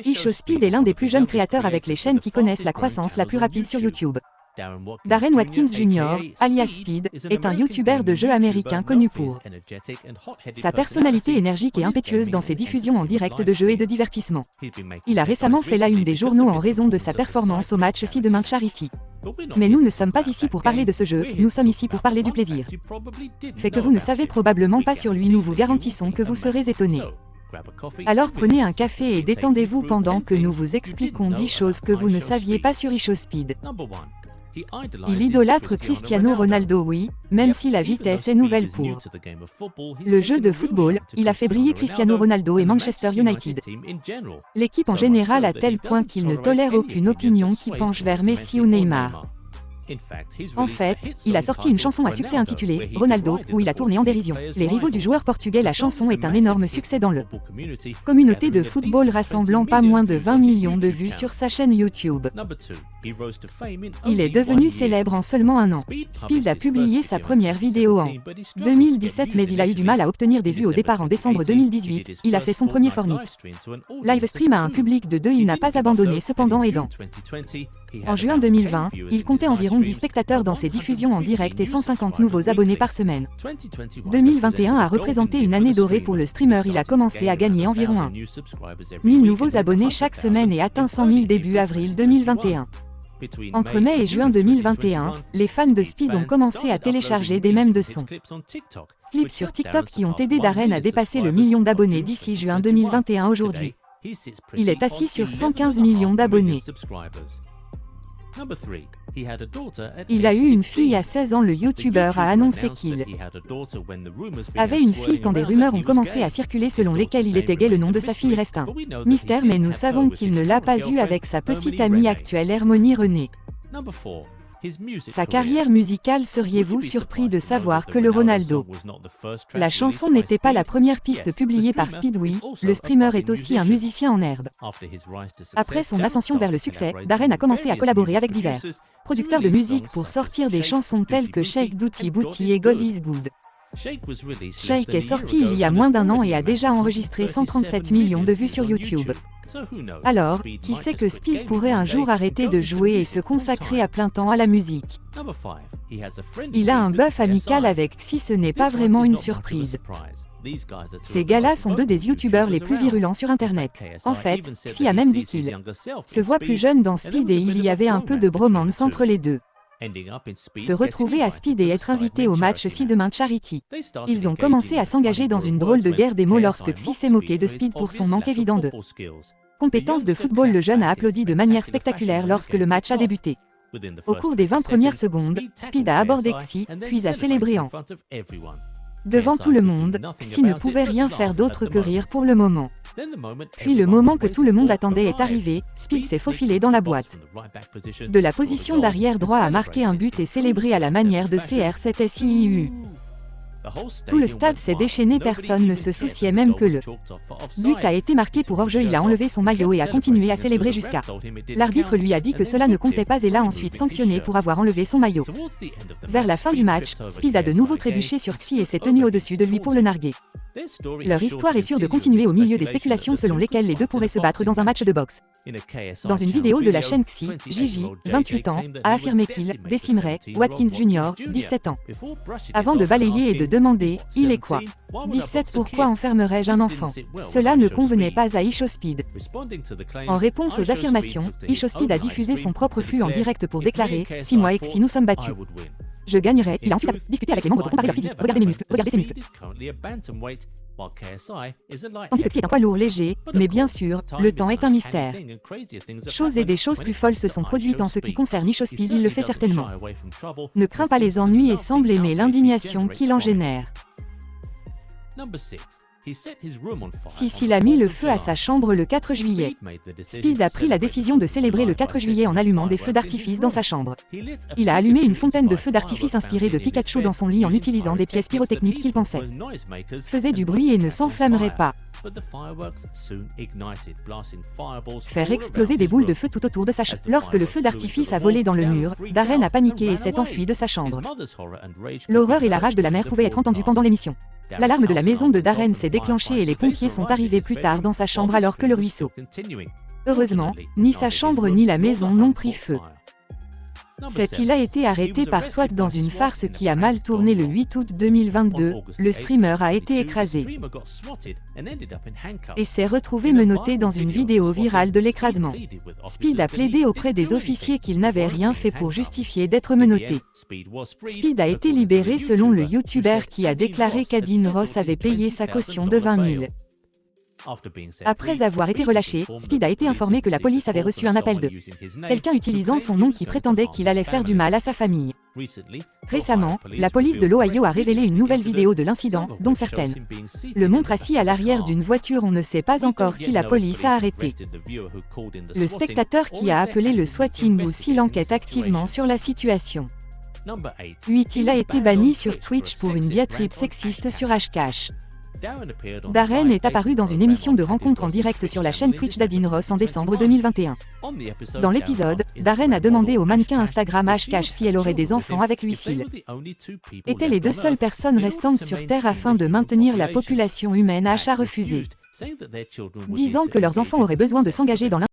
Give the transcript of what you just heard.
iShowSpeed est l'un des plus jeunes créateurs avec les chaînes qui connaissent la croissance la plus rapide sur YouTube. Darren Watkins Jr., alias Speed, est un YouTuber de jeux américain connu pour sa personnalité énergique et impétueuse dans ses diffusions en direct de jeux et de divertissement. Il a récemment fait la une des journaux en raison de sa performance au match ci demain Charity. Mais nous ne sommes pas ici pour parler de ce jeu, nous sommes ici pour parler du plaisir. Fait que vous ne savez probablement pas sur lui, nous vous garantissons que vous serez étonnés. Alors prenez un café et détendez-vous pendant que nous vous expliquons 10 choses que vous ne saviez pas sur iShowSpeed. Il idolâtre Cristiano Ronaldo, oui, même si la vitesse est nouvelle pour le jeu de football. Il a fait briller Cristiano Ronaldo et Manchester United. L'équipe en général à tel point qu'il ne tolère aucune opinion qui penche vers Messi ou Neymar. En fait, il a sorti une chanson à succès intitulée « Ronaldo » où il a tourné en dérision les rivaux du joueur portugais. La chanson est un énorme succès dans le communauté de football rassemblant pas moins de 20 millions de vues sur sa chaîne YouTube. Il est devenu célèbre en seulement un an. Speed a publié sa première vidéo en 2017 mais il a eu du mal à obtenir des vues au départ. En décembre 2018, il a fait son premier Fortnite livestream à un public de 2. Il n'a pas abandonné cependant et en juin 2020, il comptait environ 10 spectateurs dans ses diffusions en direct et 150 nouveaux abonnés par semaine. 2021 a représenté une année dorée pour le streamer. Il a commencé à gagner environ 1000 nouveaux abonnés chaque semaine et atteint 100 000 début avril 2021. Entre mai et juin 2021, les fans de Speed ont commencé à télécharger des mèmes de son clips sur TikTok qui ont aidé Darren à dépasser le million d'abonnés d'ici juin 2021. Aujourd'hui, il est assis sur 115 millions d'abonnés. Il a eu une fille à 16 ans. Le YouTuber a annoncé qu'il avait une fille quand des rumeurs ont commencé à circuler selon lesquelles il était gay. Le nom de sa fille reste un mystère, mais nous savons qu'il ne l'a pas eu avec sa petite amie actuelle Hermione Renée. Sa carrière musicale. Seriez-vous surpris de savoir que le Ronaldo la chanson n'était pas la première piste publiée par Speed? Oui, le streamer est aussi un musicien en herbe. Après son ascension vers le succès, Darren a commencé à collaborer avec divers producteurs de musique pour sortir des chansons telles que Shake Duty Booty et God Is Good. Shake est sorti il y a moins d'un an et a déjà enregistré 137 millions de vues sur YouTube. Alors, qui sait que Speed pourrait un jour arrêter de jouer et se consacrer à plein temps à la musique? Il a un bœuf amical avec Xi. Ce n'est pas vraiment une surprise. Ces gars-là sont deux des youtubeurs les plus virulents sur internet. En fait, Xi a même dit qu'il se voit plus jeune dans Speed et il y avait un peu de bromance entre les deux. Se retrouver à Speed et être invité au match ci demain Charity. Ils ont commencé à s'engager dans une drôle de guerre des mots lorsque Xi s'est moqué de Speed pour son manque évident de compétences de football. Le jeune a applaudi de manière spectaculaire lorsque le match a débuté. Au cours des 20 premières secondes, Speed a abordé Xi, puis a célébré devant tout le monde. Xi ne pouvait rien faire d'autre que rire pour le moment. Puis le moment que tout le monde attendait est arrivé. Speed s'est faufilé dans la boîte de la position d'arrière droit, a marqué un but et célébré à la manière de CR7SIU. Tout le stade s'est déchaîné, personne ne se souciait même que le but a été marqué pour hors-jeu. Il a enlevé son maillot et a continué à célébrer jusqu'à l'arbitre lui a dit que cela ne comptait pas et l'a ensuite sanctionné pour avoir enlevé son maillot. Vers la fin du match, Speed a de nouveau trébuché sur Xi et s'est tenu au-dessus de lui pour le narguer. Leur histoire est sûre de continuer au milieu des spéculations selon lesquelles les deux pourraient se battre dans un match de boxe. Dans une vidéo de la chaîne Xi, Gigi, 28 ans, a affirmé qu'il décimerait Watkins Jr., 17 ans. Avant de balayer et de demander « Il est quoi ? 17 pourquoi enfermerais-je un enfant ?» Cela ne convenait pas à iShowSpeed. En réponse aux affirmations, iShowSpeed a diffusé son propre flux en direct pour déclarer « Si moi et Xi nous sommes battus, je gagnerai ». Il a ensuite discuté avec les membres pour comparer leur physique. Regardez mes muscles, regardez ses muscles. Tandis que Xi est un poids lourd léger, mais bien sûr, le temps est un mystère. Choses et des choses plus folles se sont produites en ce qui concerne iShowSpeed. Il le fait certainement. Ne craint pas les ennuis et semble aimer l'indignation qu'il en génère. S'il a mis le feu à sa chambre le 4 juillet. Speed a pris la décision de célébrer le 4 juillet en allumant des feux d'artifice dans sa chambre. Il a allumé une fontaine de feux d'artifice inspirée de Pikachu dans son lit en utilisant des pièces pyrotechniques qu'il pensait faisaient du bruit et ne s'enflammeraient pas. Faire exploser des boules de feu tout autour de sa chambre. Lorsque le feu d'artifice a volé dans le mur, Darren a paniqué et s'est enfui de sa chambre. L'horreur et la rage de la mère pouvaient être entendues pendant l'émission. L'alarme de la maison de Darren s'est déclenchée et les pompiers sont arrivés plus tard dans sa chambre alors que le ruisseau. Heureusement, ni sa chambre ni la maison n'ont pris feu. Il a été arrêté par SWAT dans une farce qui a mal tourné le 8 août 2022. Le streamer a été écrasé et s'est retrouvé menotté dans une vidéo virale de l'écrasement. Speed a plaidé auprès des officiers qu'il n'avait rien fait pour justifier d'être menotté. Speed a été libéré selon le YouTuber qui a déclaré qu'Adin Ross avait payé sa caution de 20 000. Après avoir été relâché, Speed a été informé que la police avait reçu un appel de quelqu'un utilisant son nom qui prétendait qu'il allait faire du mal à sa famille. Récemment, la police de l'Ohio a révélé une nouvelle vidéo de l'incident, dont certaines le montrent assis à l'arrière d'une voiture. On ne sait pas encore si la police a arrêté le spectateur qui a appelé le swatting ou s'il enquête activement sur la situation. 8. Il a été banni sur Twitch pour une diatribe sexiste sur Hashcash. Darren est apparu dans une émission de rencontre en direct sur la chaîne Twitch d'Adin Ross en décembre 2021. Dans l'épisode, Darren a demandé au mannequin Instagram Hashcash si elle aurait des enfants avec lui s'ils étaient les deux seules personnes restantes sur Terre afin de maintenir la population humaine. Ash a refusé, disant que leurs enfants auraient besoin de s'engager dans